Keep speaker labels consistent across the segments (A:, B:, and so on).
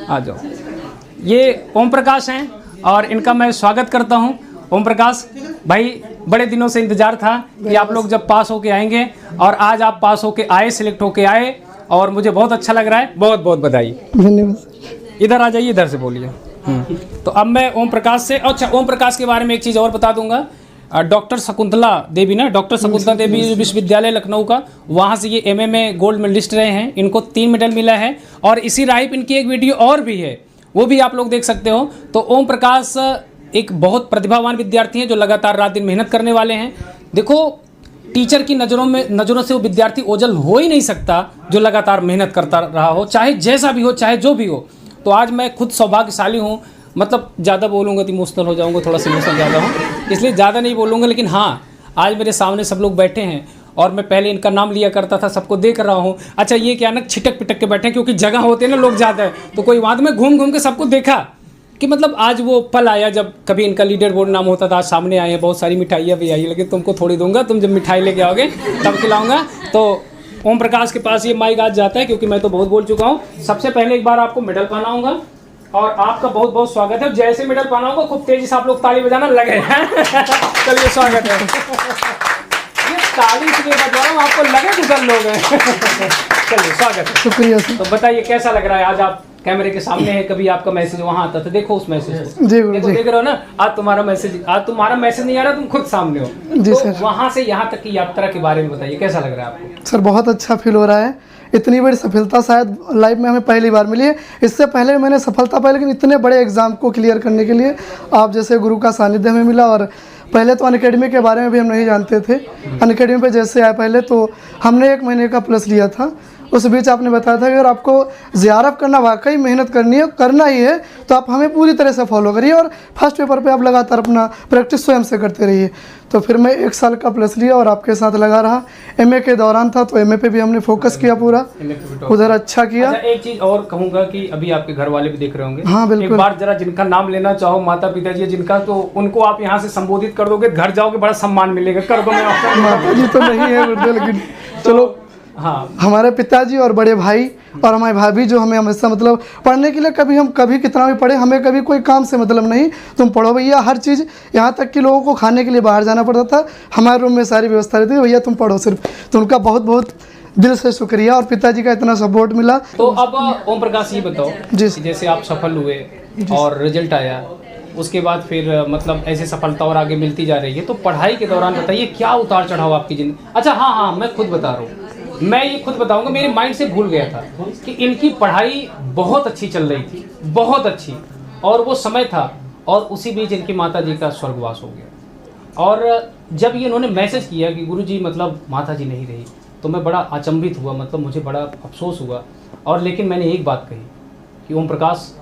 A: आ जाओ। ये ओम प्रकाश हैं और इनका मैं स्वागत करता हूँ। ओम प्रकाश भाई, बड़े दिनों से इंतजार था कि आप लोग जब पास होके आएंगे और आज आप पास होके आए, सिलेक्ट होके आए और मुझे बहुत अच्छा लग रहा है। बहुत बहुत बधाई।
B: धन्यवाद।
A: इधर आ जाइए, इधर से बोलिए। तो अब मैं ओम प्रकाश से, अच्छा ओम प्रकाश के बारे में एक चीज़ और बता दूंगा। डॉक्टर शकुंतला देवी ना, डॉक्टर शकुंतला देवी विश्वविद्यालय लखनऊ का, वहाँ से ये एमए में गोल्ड मेडलिस्ट रहे हैं। इनको 3 मेडल मिला है और इसी राइप इनकी एक वीडियो और भी है, वो भी आप लोग देख सकते हो। तो ओम प्रकाश एक बहुत प्रतिभावान विद्यार्थी हैं जो लगातार रात दिन मेहनत करने वाले हैं। देखो, टीचर की नज़रों से वो विद्यार्थी ओझल हो ही नहीं सकता जो लगातार मेहनत करता रहा हो, चाहे जैसा भी हो, चाहे जो भी हो। तो आज मैं खुद सौभाग्यशाली हूँ। मतलब ज़्यादा बोलूँगा तो इमोशनल हो जाऊँगा, थोड़ा सा इमोशनल ज़्यादा हूँ, इसलिए ज़्यादा नहीं बोलूँगा। लेकिन हाँ, आज मेरे सामने सब लोग बैठे हैं और मैं पहले इनका नाम लिया करता था, सबको देख रहा हूँ। अच्छा, ये क्या ना छिटक पिटक के बैठे हैं, क्योंकि जगह होते हैं ना लोग ज़्यादा है, तो कोई वहाँ में घूम घूम के सबको देखा कि मतलब आज वो पल आया जब कभी इनका लीडर बोर्ड नाम होता था। आज सामने आए हैं, बहुत सारी मिठाइयाँ भी आई, लेकिन तुमको थोड़ी दूंगा, तुम जब मिठाई लेके आओगे तब खिलाऊंगा। तो ओम प्रकाश के पास ये माइक आज जाता है, क्योंकि मैं तो बहुत बोल चुका हूँ। सबसे पहले एक बार आपको मेडल पहनाऊंगा और आपका बहुत बहुत स्वागत है। जैसे मेडल पहनाऊंगा खूब तेजी से आप लोग ताली बजाना लगे। चलिए, स्वागत है। ये ताली इसलिए बजा रहा हूँ, आपको लगे किधर लोग हैं। चलिए, स्वागत है।
B: शुक्रिया सर।
A: तो बताइए कैसा लग रहा है आज आप कैमरे के सामने है। कभी आपका मैसेज वहाँ आता था, देखो उस मैसेज को,
B: जी
A: देखो, देख रहे हो ना। आज तुम्हारा मैसेज नहीं आ रहा, तुम खुद सामने हो।
B: जी
A: तो
B: सर।
A: वहाँ से यहाँ तक की यात्रा के बारे में बताइए, कैसा लग रहा है आपको?
B: सर बहुत अच्छा फील हो रहा है। इतनी बड़ी सफलता शायद लाइफ में हमें पहली बार मिली है। इससे पहले मैंने सफलता पाई, लेकिन इतने बड़े एग्जाम को क्लियर करने के लिए आप जैसे गुरु का सानिध्य हमें मिला। और पहले तो अनअकैडमी के बारे में भी हम नहीं जानते थे। अनअकैडमी पे जैसे आए पहले, तो हमने 1 महीने का प्लस लिया था। उस बीच आपने बताया था कि अगर आपको ज़ियारत करना, वाकई मेहनत करनी है, करना ही है, तो आप हमें पूरी तरह से फॉलो करिए और फर्स्ट पेपर पे आप लगातार अपना प्रैक्टिस स्वयं से करते रहिए। तो फिर मैं 1 साल का प्लस लिया और आपके साथ लगा रहा। एमए के दौरान था, तो एमए पे भी हमने फोकस किया पूरा, उधर अच्छा किया।
A: अच्छा, एक चीज और कहूंगा कि अभी आपके घर वाले भी देख रहे होंगे।
B: हाँ बिल्कुल।
A: एक बार जरा जिनका नाम लेना चाहो, माता पिता जी जिनका, तो उनको आप यहाँ से संबोधित कर दोगे, घर जाओगे बड़ा सम्मान मिलेगा। कर दो।
B: माता जी तो नहीं है गुरुदेव, लेकिन चलो।
A: हाँ,
B: हमारे पिताजी और बड़े भाई और हमारी भाभी जो हमें हमेशा मतलब पढ़ने के लिए, कभी कितना भी पढ़े, हमें कभी कोई काम से मतलब नहीं, तुम पढ़ो भैया, हर चीज़। यहाँ तक कि लोगों को खाने के लिए बाहर जाना पड़ता था, हमारे रूम में सारी व्यवस्था रहती थी, भैया तुम पढ़ो सिर्फ। तो उनका बहुत बहुत दिल से शुक्रिया, और पिताजी का इतना सपोर्ट मिला।
A: तो अब ओम प्रकाश ये बताओ
B: जी।
A: जैसे आप सफल हुए और रिजल्ट आया, उसके बाद फिर मतलब ऐसे सफलता और आगे मिलती जा रही है, तो पढ़ाई के दौरान बताइए क्या उतार चढ़ाव आपकी जिंदगी। अच्छा, हाँ, मैं खुद बता रहा हूँ, मैं ये खुद बताऊंगा, मेरे माइंड से भूल गया था कि इनकी पढ़ाई बहुत अच्छी चल रही थी, बहुत अच्छी, और वो समय था, और उसी बीच इनकी माता जी का स्वर्गवास हो गया। और जब ये इन्होंने मैसेज किया कि गुरुजी मतलब माता जी नहीं रही, तो मैं बड़ा अचंभित हुआ, मतलब मुझे बड़ा अफसोस हुआ। और लेकिन मैंने एक बात कही कि ओम प्रकाश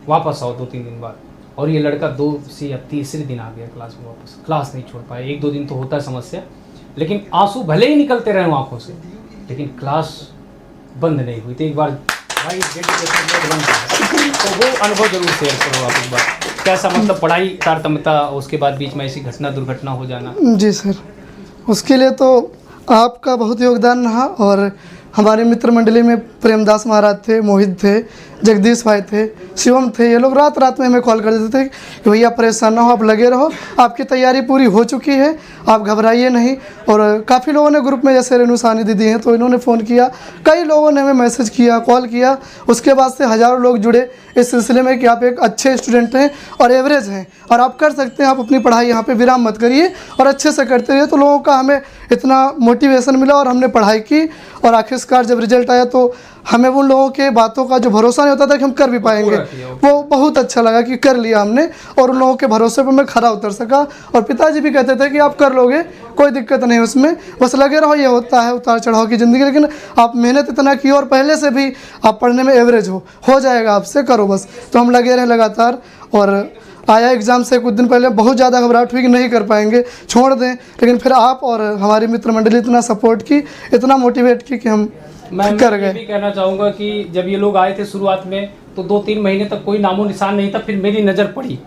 A: वापस आओ 2-3 दिन बाद। और ये लड़का 2 से या तीसरे दिन आ गया क्लास में वापस। क्लास नहीं छोड़ पाया, 1-2 दिन तो होता है समस्या, लेकिन आंसू भले ही निकलते रहे आंखों से, लेकिन क्लास बंद नहीं हुई। तो एक बार भाई डेडिकेशन बंद है, तो वो अनुभव जरूर शेयर करो आप एक बार, कैसा मतलब पढ़ाई तारतम्यता, उसके बाद बीच में ऐसी घटना दुर्घटना हो जाना।
B: जी सर, उसके लिए तो आपका बहुत योगदान रहा। और हमारे मित्र मंडली में प्रेमदास महाराज थे, मोहित थे, जगदीश भाई थे, शिवम थे। ये लोग रात रात में हमें कॉल कर देते थे कि भैया परेशान ना हो, आप लगे रहो, आपकी तैयारी पूरी हो चुकी है, आप घबराइए नहीं। और काफ़ी लोगों ने ग्रुप में, जैसे रेणु सानी दीदी हैं, तो इन्होंने फ़ोन किया, कई लोगों ने हमें मैसेज किया, कॉल किया। उसके बाद से हज़ारों लोग जुड़े इस सिलसिले में कि आप एक अच्छे स्टूडेंट हैं और एवरेज हैं और आप कर सकते हैं, आप अपनी पढ़ाई यहाँ पे विराम मत करिए और अच्छे से करते रहिए। तो लोगों का हमें इतना मोटिवेशन मिला और हमने पढ़ाई की, और आखिरकार जब रिजल्ट आया तो हमें उन लोगों के बातों का जो भरोसा नहीं होता था कि हम कर भी पाएंगे, वो बहुत अच्छा लगा कि कर लिया हमने, और उन लोगों के भरोसे पर मैं खरा उतर सका। और पिताजी भी कहते थे कि आप कर लोगे, कोई दिक्कत नहीं उसमें, बस लगे रहो, ये होता है उतार चढ़ाव की ज़िंदगी, लेकिन आप मेहनत इतना की और पहले से भी आप पढ़ने में एवरेज हो जाएगा आपसे, करो बस। तो हम लगे रहे लगातार। और आया एग्ज़ाम से कुछ दिन पहले बहुत ज़्यादा घबराहट हुई कि नहीं कर पाएंगे, छोड़ दें, लेकिन फिर आप और हमारी मित्र मंडली इतना सपोर्ट की, इतना मोटिवेट की कि हम कर गए।
A: मैं भी कहना चाहूँगा कि जब ये लोग आए थे शुरुआत में, तो 2-3 महीने तक कोई नामो निशान नहीं था। फिर मेरी नज़र पड़ी,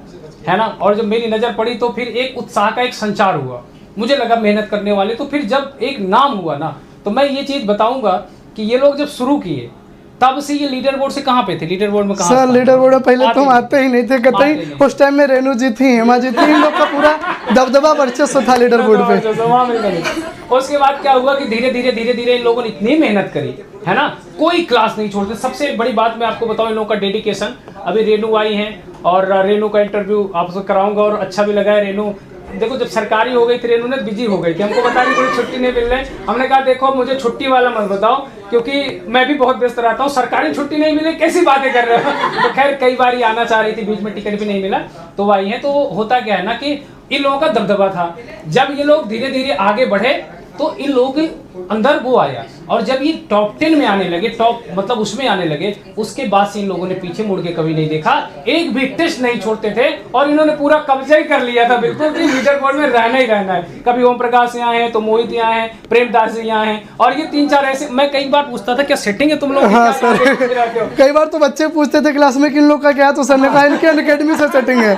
A: है ना, और जब मेरी नज़र पड़ी तो फिर एक उत्साह का एक संचार हुआ, मुझे लगा मेहनत करने वाले। तो फिर जब एक नाम हुआ ना, तो मैं ये चीज़ बताऊँगा कि ये लोग जब शुरू किए तब से ये लीडर बोर्ड से कहाँ पे थे? लीडर बोर्ड में कहाँ
B: सर लीडर बोर्ड में पहले तो हम
A: आते
B: आते ही नहीं थे कतई। उस टाइम में रेणु जी थी, हेमा जी थी, इन लोग का पूरा दबदबा वर्चस्व था लीडर बोर्ड पे।
A: उसके बाद क्या हुआ कि धीरे धीरे इन लोगों ने इतनी मेहनत करी है ना, कोई क्लास नहीं छोड़ते। सबसे बड़ी बात मैं आपको बताऊं, इन लोगों का डेडिकेशन। अभी रेणु आई हैं और रेणु का इंटरव्यू आपसे कराऊंगा और अच्छा भी लगा है। रेणु देखो जब सरकारी हो गई थी रेणु ने बिजी हो गई थी, हमको बता रही कोई छुट्टी नहीं मिल रही। हमने कहा देखो मुझे छुट्टी वाला मत बताओ क्योंकि मैं भी बहुत व्यस्त रहता हूँ, सरकारी छुट्टी नहीं मिली कैसी बातें कर रहे हो। तो खैर कई बार आना चाह रही थी, बीच में टिकट भी नहीं मिला तो वो आई है। तो होता क्या है ना कि इन लोगों का दबदबा था। जब ये लोग धीरे धीरे आगे बढ़े तो इन लोगों के अंदर वो आया, और जब ये टॉप 10 में आने लगे, टॉप मतलब उसमें आने लगे, उसके बाद से इन लोगों ने पीछे मुड़ के कभी नहीं देखा, एक भी टेस्ट नहीं छोड़ते थे और इन्होंने पूरा कब्जा ही कर लिया था बिल्कुल कि लीडर बोर्ड में रहना ही रहना है। कभी ओम प्रकाश यहाँ है तो मोहित यहाँ है, प्रेमदास जी यहाँ है, और ये 3-4 ऐसे। मैं कई बार पूछता था क्या सेटिंग है तुम लोग?
B: हाँ सर, कई बार तो बच्चे पूछते थे क्लास में कि इन लोग का क्या, तो सर ने कहा इनके अनअकैडमी से सेटिंग है,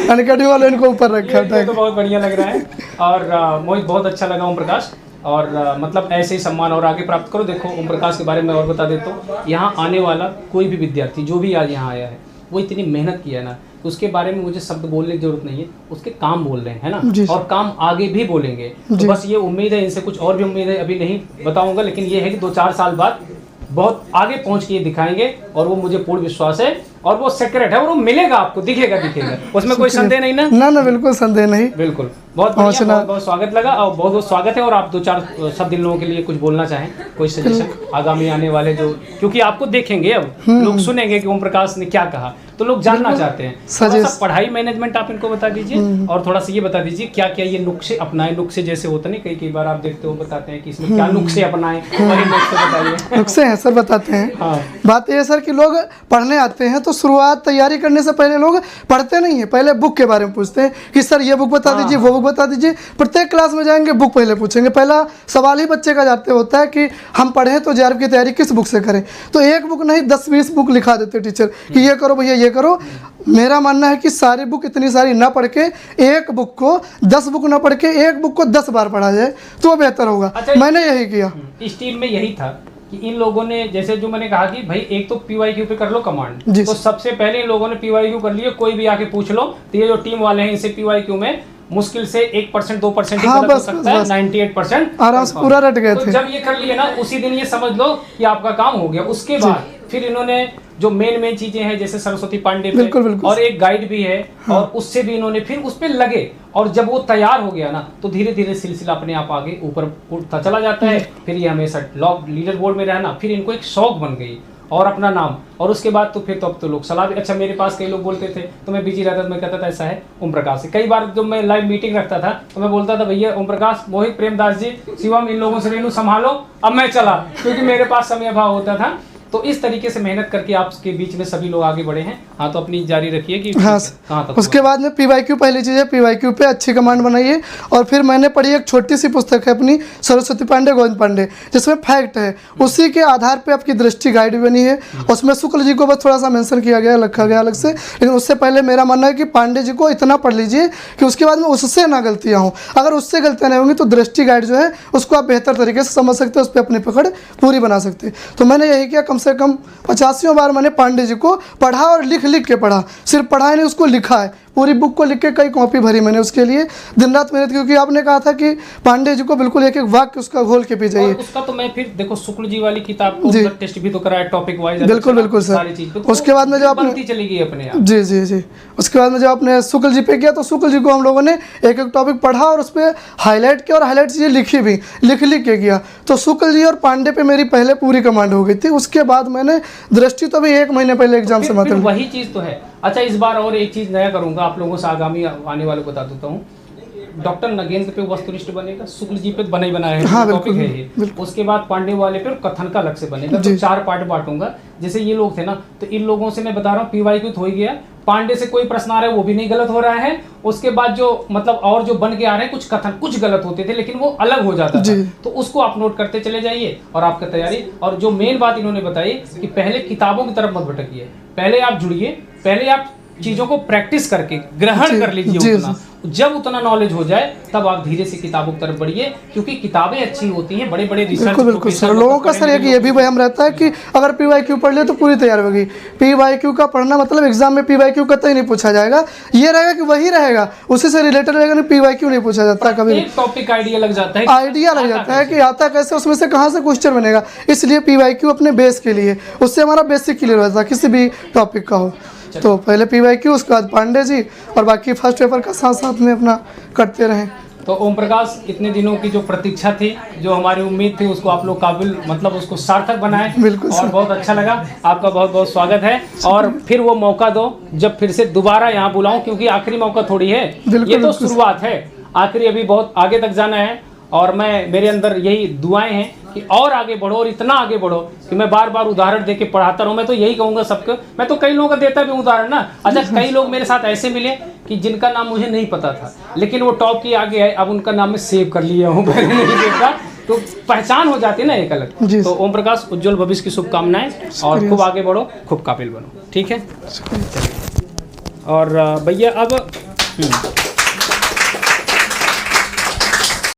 B: अनअकैडमी वाले इनको ऊपर रखा था।
A: तो बहुत बढ़िया लग रहा है और मोहित बहुत अच्छा लगा ओम प्रकाश, और मतलब ऐसे ही सम्मान और आगे प्राप्त करो। देखो ओम प्रकाश के बारे में और बता देता हूँ, यहाँ आने वाला कोई भी विद्यार्थी जो भी आज यहाँ आया है वो इतनी मेहनत किया ना, उसके बारे में मुझे शब्द बोलने की जरूरत नहीं है, उसके काम बोल रहे हैं है ना, और काम आगे भी बोलेंगे। तो बस ये उम्मीद है, इनसे कुछ और भी उम्मीद है, अभी नहीं बताऊंगा, लेकिन ये है कि 2-4 साल बाद बहुत आगे पहुंच के ये दिखाएंगे और वो मुझे पूर्ण विश्वास है, और वो सेक्रेट है और वो मिलेगा आपको, दिखेगा उसमें कोई संदेह नहीं ना?
B: ना बिल्कुल संदेह नहीं।
A: बिल्कुल बहुत बहुत स्वागत लगा और बहुत बहुत स्वागत है। और आप 2-4 सब दिन लोगों के लिए कुछ बोलना चाहें, कोई सजेशन आगामी आने वाले जो, क्योंकि आपको देखेंगे अब लोग सुनेंगे कि ओम प्रकाश ने क्या कहा तो लोग जानना चाहते हैं। थोड़ा सा पढ़ाई मैनेजमेंट आप इनको बता दीजिए और थोड़ा सा ये बता दीजिए क्या क्या ये नुस्खे अपनाए। नुस्खे जैसे होता नहीं, कई बार आप देखते हो बताते हैं कि इसमें क्या नुस्खे अपनाए, वही नुस्खे बताइए।
B: नुस्खे हैं सर, बताते हैं।
A: हाँ।
B: बात यह है सर कि लोग पढ़ने आते हैं तो शुरुआत तैयारी करने से पहले लोग पढ़ते नहीं है, पहले बुक के बारे में पूछते हैं कि सर ये बुक बता दीजिए, वो बुक बता दीजिए। प्रत्येक क्लास में जाएंगे बुक पहले पूछेंगे, पहला सवाल ही बच्चे का जाते होता है कि हम पढ़ें तो JRF की तैयारी किस बुक से करें। तो एक बुक नहीं 10-20 बुक लिखा देते टीचर कि ये करो भैया ये करो। मेरा मानना है कि सारी बुक इतनी सारी ना पढ़ के एक बुक को 10 बुक ना पढ़ के एक बुक को 10 बार पढ़ा जाए तो बेहतर होगा। मैंने यही किया।
A: इस टीम में यही था कि इन लोगों ने, जैसे जो मैंने कहा कि भाई एक तो PYQ पे कर लो कमांड, तो सबसे पहले इन लोगों ने PYQ कर लिया, कोई भी आके पूछ लो। तो ये जो टीम वाले हैं इनसे PYQ में मुश्किल से 1% 2% ही गलत हो सकता है, 98%
B: आराम से पूरा रट गए थे।
A: तो जब ये कर लिया ना उसी दिन ये समझ लो कि आपका काम हो गया। उसके बाद फिर इन्होंने जो मेन चीजें हैं जैसे सरस्वती पांडे पे
B: बिल्कुल।
A: और एक गाइड भी है, और उससे भी इन्होंने फिर उस पे लगे, और जब वो तैयार हो गया ना तो धीरे धीरे सिलसिला अपने आप आगे ऊपर उठता चला जाता है। फिर ये हमेशा लीडर बोर्ड में रहना फिर इनको एक शौक बन गई और अपना नाम, और उसके बाद तो फिर तो अब तो लोग सलाह भी। अच्छा मेरे पास कई लोग बोलते थे तो मैं बिजी रहता था, मैं कहता था ऐसा है ओम प्रकाश से। कई बार जब मैं लाइव मीटिंग रखता था तो मैं बोलता था भैया ओम प्रकाश, मोहित, प्रेमदास जी, शिवम, इन लोगों से रेणु संभालो, अब मैं चला, क्योंकि मेरे पास समय अभाव होता था। तो इस तरीके से मेहनत करके आपके बीच में सभी लोग आगे बढ़े हैं। हाँ तो अपनी जारी रखिए कि
B: हाँ कहाँ तक। उसके बाद में PYQ पहली चीज़ है, PYQ पे अच्छी कमांड बनाइए। और फिर मैंने पढ़ी एक छोटी सी पुस्तक है अपनी, सरस्वती पांडे, गोविंद पांडे, जिसमें फैक्ट है, उसी के आधार पे आपकी दृष्टि गाइड बनी है। उसमें शुक्ल जी को बस थोड़ा सा मेंशन किया गया, रखा गया अलग से, लेकिन उससे पहले मेरा मानना है कि पांडे जी को इतना पढ़ लीजिए कि उसके बाद में उससे ना गलतियाँ हों। अगर उससे गलतियाँ नहीं होंगी तो दृष्टि गाइड जो है उसको आप बेहतर तरीके से समझ सकते हैं, उस पर अपनी पकड़ पूरी बना सकते हैं। तो मैंने यही किया, कम से कम 85 बार मैंने पांडे जी को पढ़ा और लिख लिख के पढ़ा, सिर्फ पढ़ा नहीं उसको लिखा है, पूरी बुक को लिख के कई कॉपी भरी मैंने उसके लिए, दिन रात मेहनत, क्योंकि आपने कहा था कि पांडे जी को बिल्कुल एक एक वाक्य उसका घोल के पी जाइए।
A: उसका तो मैं फिर देखो शुक्ल जी वाली किताब को टेस्ट भी तो कराया टॉपिक वाइज,
B: बिल्कुल सर। उसके बाद में जब आपने
A: चली गई अपने आप,
B: जी उसके बाद में जब आपने शुक्ल जी पे किया तो शुक्ल जी को हम लोगों ने एक एक टॉपिक पढ़ा और उस पर हाईलाइट किया, और हाईलाइट चीज़ें लिखी भी, लिख के किया। तो शुक्ल जी और पांडे पे मेरी पहले पूरी कमांड हो गई थी। उसके बाद मैंने दृष्टि तो भी 1 महीने पहले एग्जाम से मतलब
A: वही चीज़ तो है। अच्छा इस बार और एक चीज़ नया करूंगा, आप लोगों से आगामी आने वालों को बता देता हूँ। डॉक्टर नगेंद्र पे वस्तुनिष्ठ बनेगा, शुक्ल जी पे बना ही बनाया है,
B: हाँ,
A: टॉपिक है ये। उसके बाद पांडे वाले पे और कथन का अलग से बनेगा, तो 4 पार्ट बांटूंगा। जैसे ये लोग थे ना, तो इन लोगों से मैं बता रहा हूँ PYQ तो हो ही गया, पांडे से कोई प्रश्न आ रहा है वो भी नहीं गलत हो रहा है। उसके बाद जो मतलब और जो बन के आ रहे हैं कुछ कथन कुछ गलत होते थे लेकिन वो अलग हो जाता था, तो उसको आप नोट करते चले जाइए और आपकी तैयारी। और जो मेन बात इन्होंने बताई कि पहले किताबों की तरफ मत भटकिए, पहले आप जुड़िए, पहले आप चीज़ों को प्रैक्टिस करके ग्रहण कर लीजिए
B: जी,
A: उतना। जब उतना नॉलेज हो जाए तब आप धीरे से किताबों की तरफ बढ़िए, क्योंकि किताबें अच्छी होती हैं, बड़े बड़े
B: बिल्कुल बिल्कुल सर। लोगों का सर एक ये भी वहम रहता है कि अगर PYQ पढ़ ले तो पूरी तैयार होगी। PYQ का पढ़ना मतलब एग्जाम में PYQ कतई नहीं पूछा जाएगा, ये रहेगा कि वही रहेगा, उसी से रिलेटेड रहेगा, नहीं PYQ नहीं पूछा जाता कभी।
A: एक टॉपिक आइडिया लग जाता है,
B: आइडिया लग जाता है कि आता कैसे, उसमें से कहाँ से क्वेश्चन बनेगा। इसलिए PYQ अपने बेस के लिए, उससे हमारा बेसिक क्लियर होता है किसी भी टॉपिक का हो। तो पहले PYQ, उसके बाद पांडे जी, और बाकी फर्स्ट पेपर का साथ साथ में अपना करते रहें।
A: तो ओम प्रकाश, इतने दिनों की जो प्रतीक्षा थी, जो हमारी उम्मीद थी, उसको आप लोग काबिल मतलब उसको सार्थक बनाए।
B: बिल्कुल
A: और बहुत अच्छा लगा, आपका बहुत बहुत स्वागत है। और फिर वो मौका दो जब फिर से दोबारा यहाँ बुलाऊं, क्योंकि आखिरी मौका थोड़ी है, ये तो शुरुआत है, आखिरी अभी बहुत आगे तक जाना है। और मेरे अंदर यही दुआएं हैं कि और आगे बढ़ो, और इतना आगे बढ़ो कि मैं बार बार उदाहरण देके पढ़ाता रहूं। मैं तो यही कहूँगा सबको, मैं तो कई लोगों का देता भी उदाहरण ना। अच्छा, कई लोग मेरे साथ ऐसे मिले कि जिनका नाम मुझे नहीं पता था, लेकिन वो टॉप की आगे है, अब उनका नाम मैं सेव कर लिया हूँ, पहले नहीं देखा, तो पहचान हो जाती है ना एक अलग। तो ओम प्रकाश, उज्जवल भविष्य की शुभकामनाएं, और खूब आगे बढ़ो, खूब काबिल बनो, ठीक है। और भैया अब